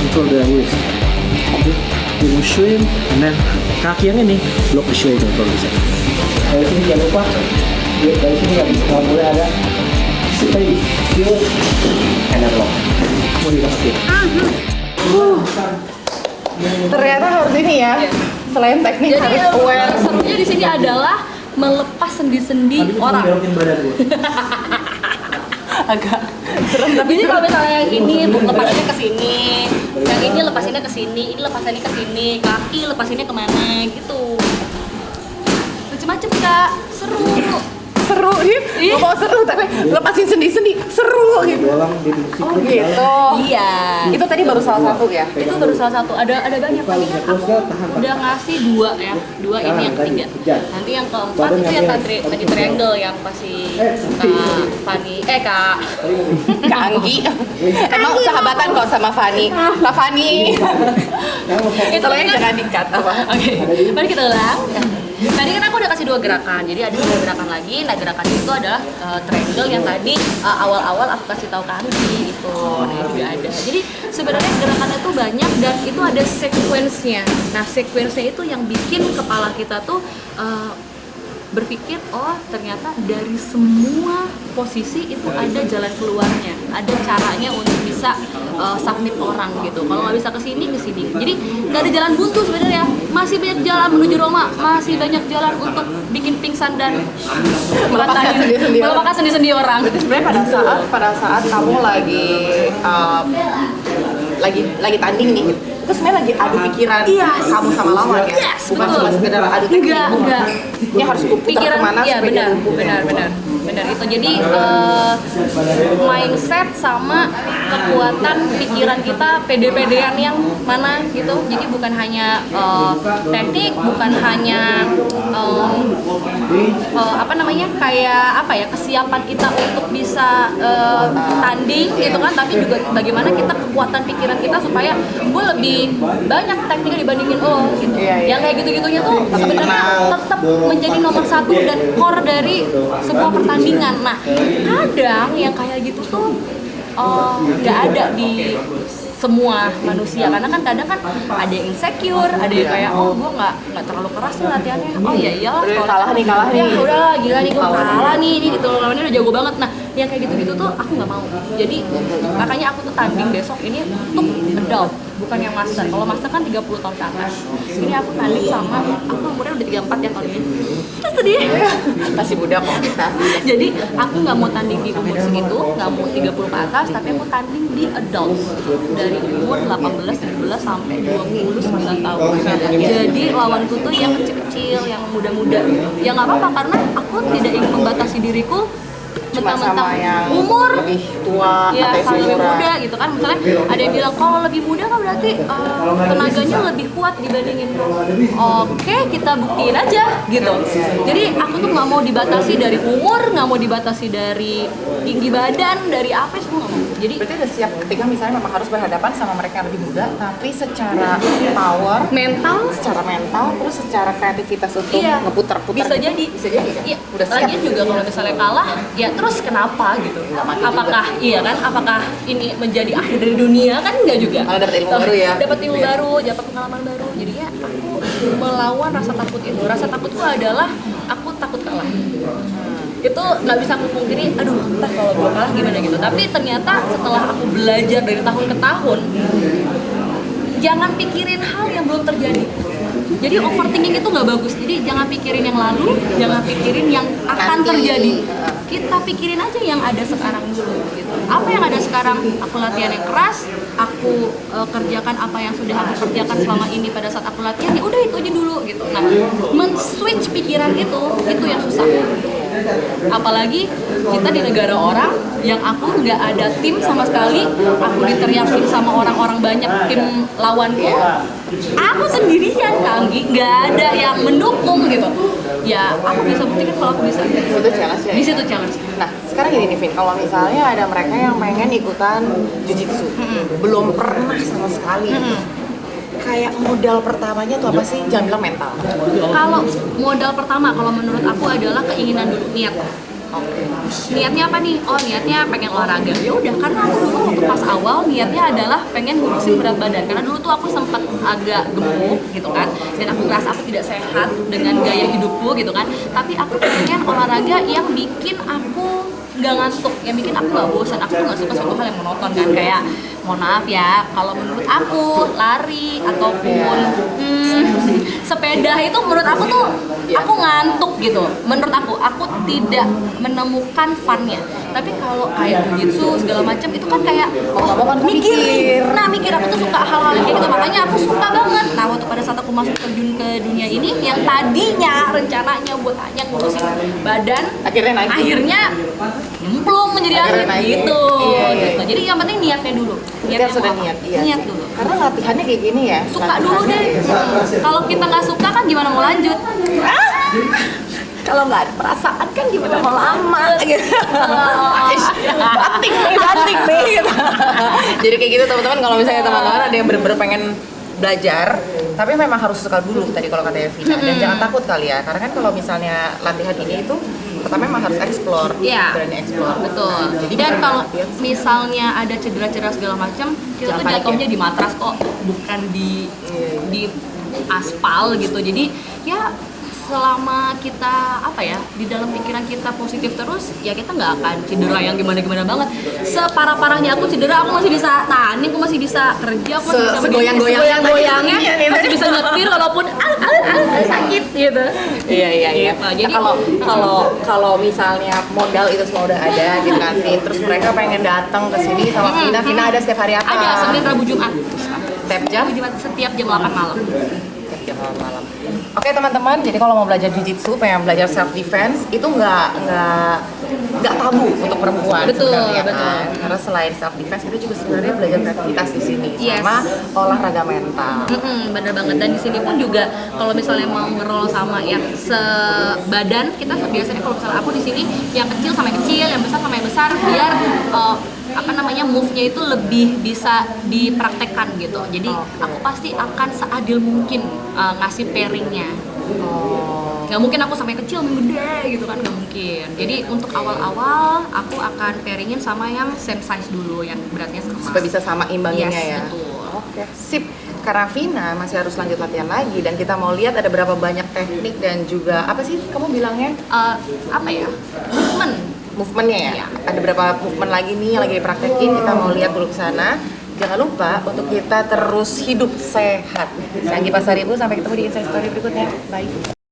control the waist. Okay. You will swim, and then kaki yang ini block the shoulder kalau bisa. Dari sini jangan lupa, dari sini nggak boleh ada stay still and then lock. Mau dipakai. Ternyata harus ini ya. Selain teknik Jadi harus aware. serunya di sini adalah melepas sendi-sendi orang. Agak serem tapi Jadi kalau misalnya yang ini lepasinnya ke sini, yang ini lepasinnya ke sini, ini lepasinnya ke sini, kaki lepasinnya kemana gitu. Macem-macem Kak, seru. seru nih. Iya. Mau seru tapi lepasin sendi-sendi seru gitu. Oh gitu. Iya. Itu tadi baru salah satu ya. Itu baru salah satu. Ada banyak. Tadi kan aku udah ngasih dua ya. Dua ini yang ketiga. Nanti yang keempat itu yang tadi triangle yang pasti Kak Fani, Kak Anggi. Emang sahabatan kok sama Fani. Kak Fani. Itu yang jangan dikat apa. Oke, mari kita ulang. Tadi kan aku udah kasih dua gerakan, jadi ada dua gerakan lagi. Nah gerakan itu adalah triangle yang tadi awal-awal aku kasih tahu ke Andi itu. Nah itu juga ada. Jadi sebenarnya gerakannya tuh banyak dan itu ada sequence-nya. Nah sequence-nya itu yang bikin kepala kita tuh berpikir, oh ternyata dari semua posisi itu ada jalan keluarnya, ada caranya untuk bisa submit orang gitu. Kalau nggak bisa kesini, jadi nggak ada jalan buntu sebenarnya, masih banyak jalan menuju Roma, masih banyak jalan untuk bikin pingsan dan melepaskan sendi-sendi orang. Berarti sebenarnya pada saat kamu lagi tanding nih, itu sebenarnya lagi adu pikiran kamu sama lawan ya. Yes, Bukan betul. cuma sekedar adu teknik. Enggak. Ini harus kuputar Pikiran, kemana iya supaya dia lumpuh. benar itu. Jadi mindset sama kekuatan pikiran kita, pede-pedean yang mana gitu. Jadi bukan hanya teknik, bukan hanya kayak kesiapan kita untuk bisa tanding gitu kan, tapi juga bagaimana kita kekuatan pikiran kita supaya gue lebih banyak tekniknya dibandingin lo gitu. Yang kayak gitu-gitunya tuh sebenarnya tetap menjadi nomor satu dan core dari sebuah pertandingan. Nah kadang yang kayak gitu tuh nggak ada di semua manusia, karena kan kadang kan ada yang insecure, ada yang kayak gue nggak terlalu keras nih latihannya, iya Udah kalah nih ya udah gila nih gue kalah nih gitu, lawannya udah jago banget. Nah yang kayak gitu-gitu tuh aku nggak mau. Jadi makanya aku tuh tanding besok ini untuk adult, bukan yang master. Kalau master kan 30 tahun ke atas, ini aku tanding sama aku umurnya udah 34 ya tahun ini. Terus sedih masih muda kok kita. Jadi aku nggak mau tanding di umur segitu, nggak mau 30 ke atas, tapi aku tanding di adult dari umur 18, 17 sampai 29 tahun. Jadi lawanku tuh yang kecil-kecil, yang muda-muda. Ya nggak apa-apa karena aku tidak ingin membatasi diriku mentang-mentang umur lebih tua ya atau sama lebih seumuran. muda gitu kan. Misalnya ada yang bilang kalau lebih muda kan berarti tenaganya lebih kuat dibandingin. Oke, kita buktiin aja gitu. Jadi aku tuh nggak mau dibatasi dari umur, nggak mau dibatasi dari tinggi badan, dari apa semua nggak mau. Jadi Berarti udah siap ketika misalnya memang harus berhadapan sama mereka yang lebih muda, tapi secara power, secara mental, terus secara kreativitas untuk ngeputar-putar. bisa jadi iya. Udah siap. Lagian juga kalau misalnya kalah ya terus kenapa gitu, apakah iya kan, apakah ini menjadi akhir dari dunia kan? Enggak juga, Malah dapat ilmu baru ya. dapat ilmu baru, dapat pengalaman baru. Jadi ya aku melawan rasa takut itu. Rasa takutku adalah aku takut kalah. Itu nggak bisa aku pungkiri, aduh ntar kalau gue kalah gimana gitu. Tapi ternyata setelah aku belajar dari tahun ke tahun, jangan pikirin hal yang belum terjadi. Jadi overthinking itu nggak bagus. Jadi jangan pikirin yang lalu, jangan pikirin yang akan terjadi. Kita pikirin aja yang ada sekarang dulu gitu. Apa yang ada sekarang? Aku latihan yang keras, aku kerjakan apa yang sudah aku kerjakan selama ini pada saat aku latihan. Ya udah itu aja dulu gitu. Nah, men-switch pikiran itu yang susah. Apalagi kita di negara orang yang aku nggak ada tim sama sekali, aku diteriakin sama orang-orang banyak tim lawanku, aku sendirian Kanggi, nggak ada yang mendukung gitu. Ya aku bisa buktikan kalau aku bisa. Itu challenge ya. Di situ challenge. Nah, sekarang gini nih Vin, kalau misalnya ada mereka yang pengen ikutan jiu-jitsu, belum pernah sama sekali. Kayak modal pertamanya tuh apa sih? Jangan bilang mental. Kalau modal pertama, kalau menurut aku adalah keinginan dulu, niat. Niatnya apa nih? Oh niatnya pengen olahraga. Ya udah, karena aku dulu waktu pas awal niatnya adalah pengen ngurusin berat badan. Karena dulu tuh aku sempat agak gemuk gitu kan, dan aku ngerasa aku tidak sehat dengan gaya hidupku gitu kan. Tapi aku pengen olahraga yang bikin aku nggak ngantuk, yang bikin aku nggak bosan. Aku tuh nggak suka suatu hal yang monoton kan, kayak mohon maaf ya, kalau menurut aku lari ataupun sepeda itu menurut aku tuh aku ngantuk gitu. Menurut aku tidak menemukan funnya. Tapi kalau kayak jujitsu segala macam itu kan kayak mikir. Nah mikir, aku tuh suka hal-hal yang kayak gitu, makanya aku suka banget. Nah waktu pada saat aku masuk terjun ke dunia ini, yang tadinya rencananya buat hanya ngurusin badan, akhirnya nyemplung menjadi atlet gitu. Gitu. Jadi yang penting niatnya dulu. Kita sudah niat, Niat dulu. Karena latihannya kayak gini ya. Suka dulu deh. Kalau kita nggak suka kan gimana mau lanjut? Kalau nggak ada perasaan kan gimana mau lama gitu. Batik nih gitu. Jadi kayak gitu teman-teman, kalau misalnya teman-teman ada yang bener-bener pengen belajar, tapi memang harus suka dulu tadi kalau katanya Vina, dan jangan takut kali ya, karena kan kalau misalnya latihan ini itu pertama memang harus explore, berani explore. Betul. Jadi Dan kalau latihan. misalnya ada cedera-cedera segala macam, kita Jangan tuh panik jatuhnya di matras kok, bukan di aspal gitu. Jadi ya selama kita di dalam pikiran kita positif terus, ya kita nggak akan cedera yang gimana-gimana banget. Separah-parahnya aku cedera, aku masih bisa tanding, aku masih bisa kerja, aku masih bisa segoyang-goyangnya, masih bisa nyetir walaupun sakit gitu. Iya. Gitu. Jadi Kalau misalnya modal itu semua udah ada gitu kan, Vin, terus mereka pengen datang ke sini sama Vina ada setiap hari apa? ada Senin, Rabu, Jumat. Setiap jam? Setiap jam 8 malam. Jam malam. Oke teman-teman, jadi kalau mau belajar jiu-jitsu, pengen belajar self defense, itu nggak tabu untuk perempuan. Betul, sebenarnya, betul. kan? Karena selain self defense, kita juga sebenarnya belajar kreativitas di sini, Yes. sama olahraga mental. Bener banget. Dan di sini pun juga kalau misalnya mau ngerol sama yang sebadan, kita biasanya kalau misalnya aku di sini yang kecil sama yang kecil, yang besar sama yang besar, biar move-nya itu lebih bisa dipraktekkan gitu. Jadi aku pasti akan seadil mungkin ngasih pairingnya. Gak mungkin aku sampai kecil gede gitu kan, gak mungkin. Jadi untuk awal-awal aku akan pairingin sama yang same size dulu, yang beratnya sama. Supaya bisa sama imbanginnya Yes, ya. betul. Oke, sip. Karena Vina masih harus lanjut latihan lagi, dan kita mau lihat ada berapa banyak teknik dan juga apa sih kamu bilangnya? Movementnya ya? Iya. Ada berapa movement lagi nih yang lagi dipraktekin, kita mau lihat dulu ke sana. Jangan lupa untuk kita terus hidup sehat. Saya Anggi Pasaribu, sampai ketemu di Insta Story berikutnya. Bye.